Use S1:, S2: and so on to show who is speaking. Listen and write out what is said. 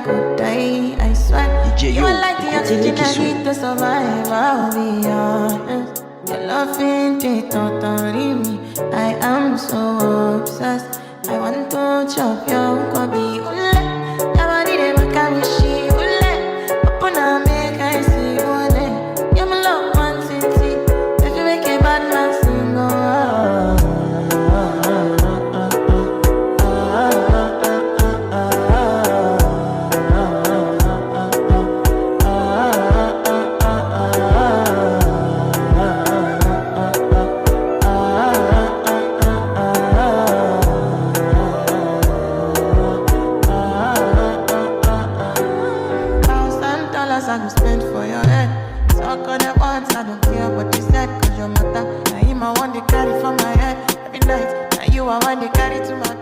S1: could die, I swear. You are like the oxygen I need to survive, I'll be honest. Your love ain't it, totally me. I am so obsessed. I want to chop your kobe, ule. Your body they make a wishy, ule. Open up, make I see, ule. You're my love, man, city. If you make a bad man sing, I go spend for your head. Talk on that once, I don't care what you said. Cause your matter, now you my one they carry for my head. Every night, now you are one they carry to my